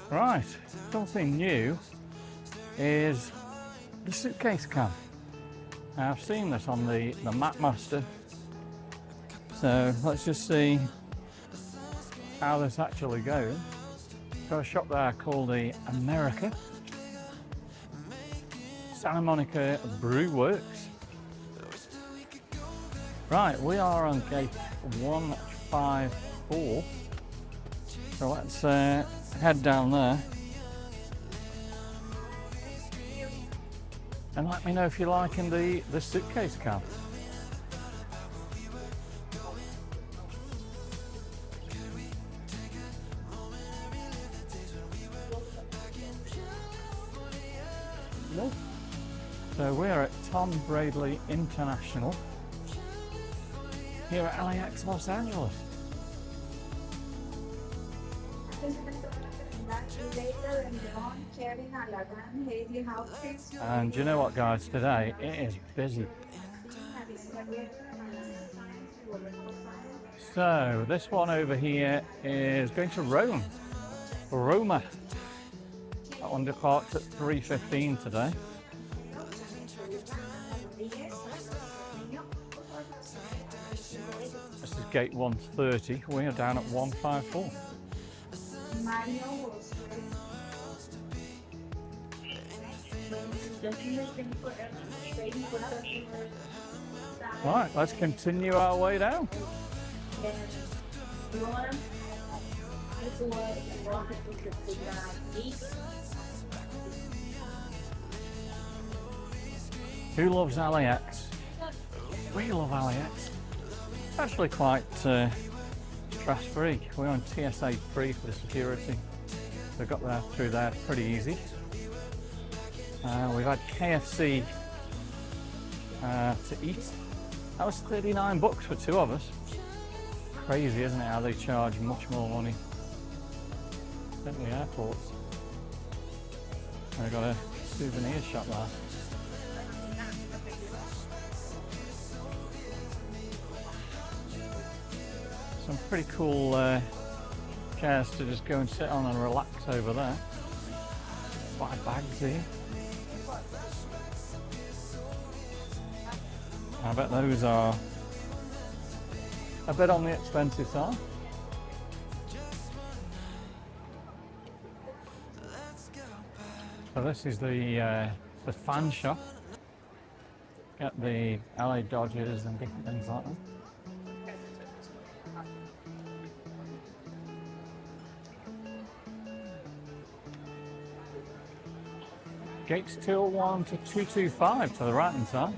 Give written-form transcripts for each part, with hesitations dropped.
Right, something new is the suitcase cam. Now, I've seen this on the Mapmaster, so let's just see how this actually goes. Got a shop there called the America, Santa Monica Brew Works. Right, we are on gate 154, so let's head down there and let me know if you're liking the suitcase cam. So we're at Tom Bradley International here at LAX Los Angeles. And you know what, guys, today it is busy. So this one over here is going to Roma. That one departs at 3:15 today. This is gate 130. We are down at 154. Right, let's continue our way down. Who loves LAX? We love LAX. It's actually quite stress-free. We're on TSA free for the security. We got there through there pretty easy. We've had KFC to eat. That was $39 for two of us. Crazy, isn't it, how they charge much more money than the airports. I got a souvenir shop there. Some pretty cool chairs to just go and sit on and relax over there. Buy bags here. I bet those are a bit on the expensive side. So this is the fan shop. Get the LA Dodgers and different things like that. Gates 201 to 225 to the right hand side.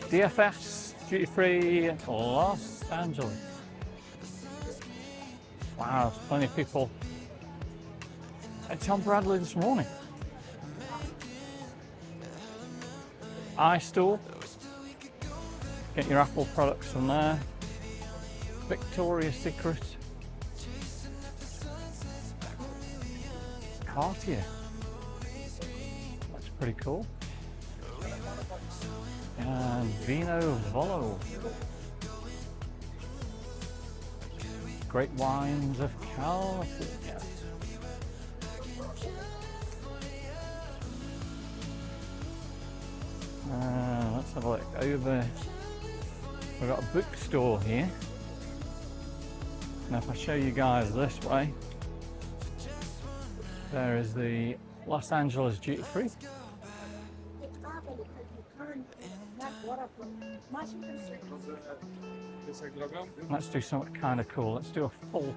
DFS duty free Los Angeles. Wow, there's plenty of people at Tom Bradley this morning. iStore. Get your Apple products from there. Victoria's Secret. Cartier. That's pretty cool. And Vino Volo. Great Wines of California. Let's have a look over. We've got a bookstore here. Now if I show you guys this way, there is the Los Angeles duty free. Let's do something kind of cool. Let's do a full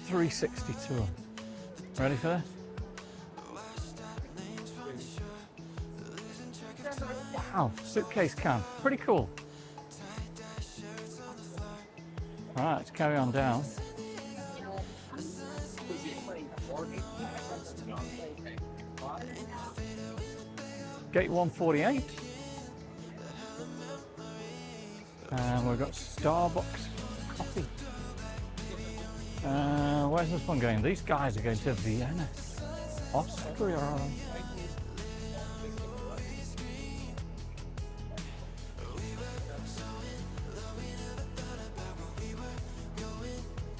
360 tour. Ready for this? Wow, suitcase cam. Pretty cool. Alright, let's carry on down. Gate 148. And we've got Starbucks coffee. Where's this one going? These guys are going to Vienna, Austria.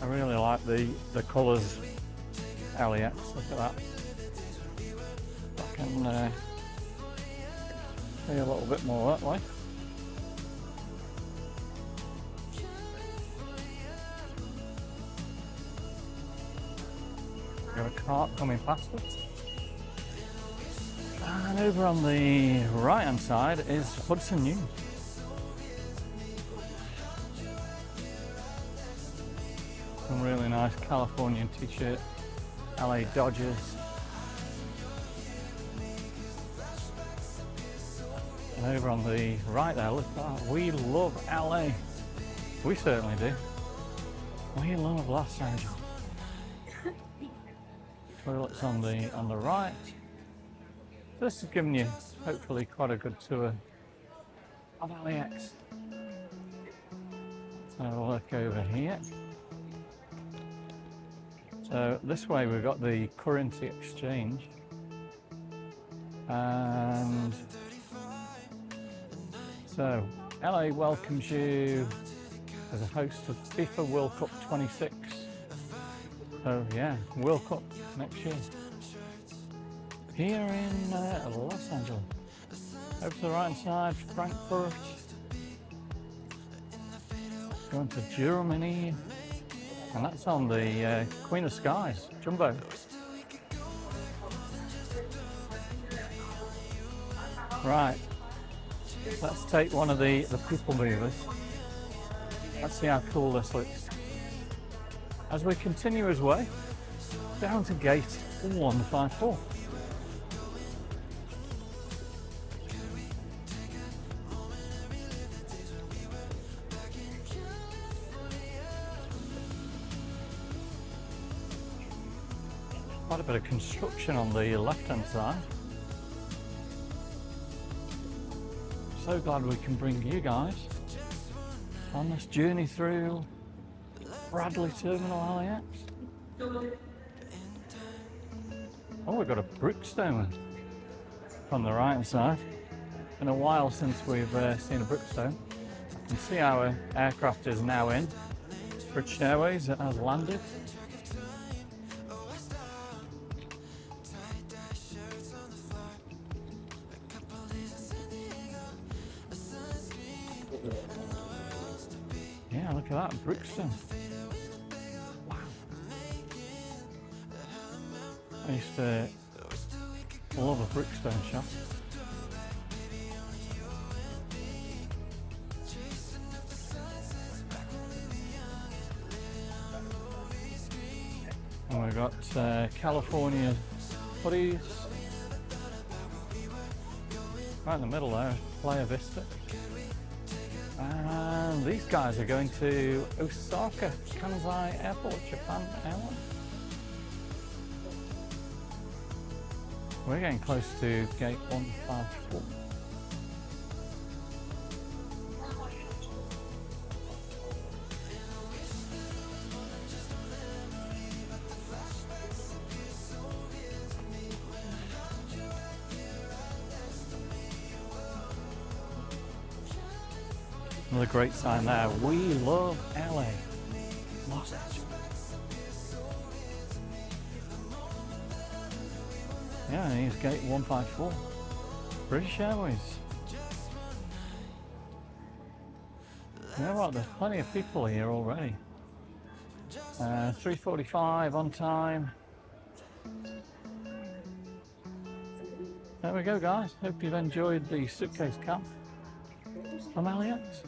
I really like the colours. LAX, look at that. I can see a little bit more that way. Got a cart coming past us. And over on the right hand side is Hudson News. Some really nice Californian t-shirt, LA Dodgers. And over on the right there, look at that. We love LA. We certainly do. We love Los Angeles. Toilets on the right. This is giving you hopefully quite a good tour of LAX. Let's have a look over here. So this way we've got the currency exchange, and so LA welcomes you as a host of FIFA World Cup 26. So yeah, World Cup next year here in Los Angeles. Over to the right hand side, Frankfurt. Going to Germany, and that's on the Queen of Skies jumbo. Right, let's take one of the people movers. Let's see how cool this looks. As we continue his way down to gate 154. Quite a bit of construction on the left hand side. So glad we can bring you guys on this journey through Bradley Terminal LAX. Oh, we've got a Brookstone on the right hand side. Been a while since we've seen a Brookstone. You can see our aircraft is now in. British Airways, it has landed. Yeah, look at that, Brookstone. Wow. I used to love a Brookstone shop. And we've got California hoodies. Right in the middle there, Playa Vista. And these guys are going to Osaka Kansai Airport, Japan Airlines. We're getting close to gate 154. Another great sign there. We love LA. Los Angeles. Yeah, and here's gate 154. British Airways. You know what? There's plenty of people here already. 3:45 on time. There we go, guys. Hope you've enjoyed the suitcase camp from LAX.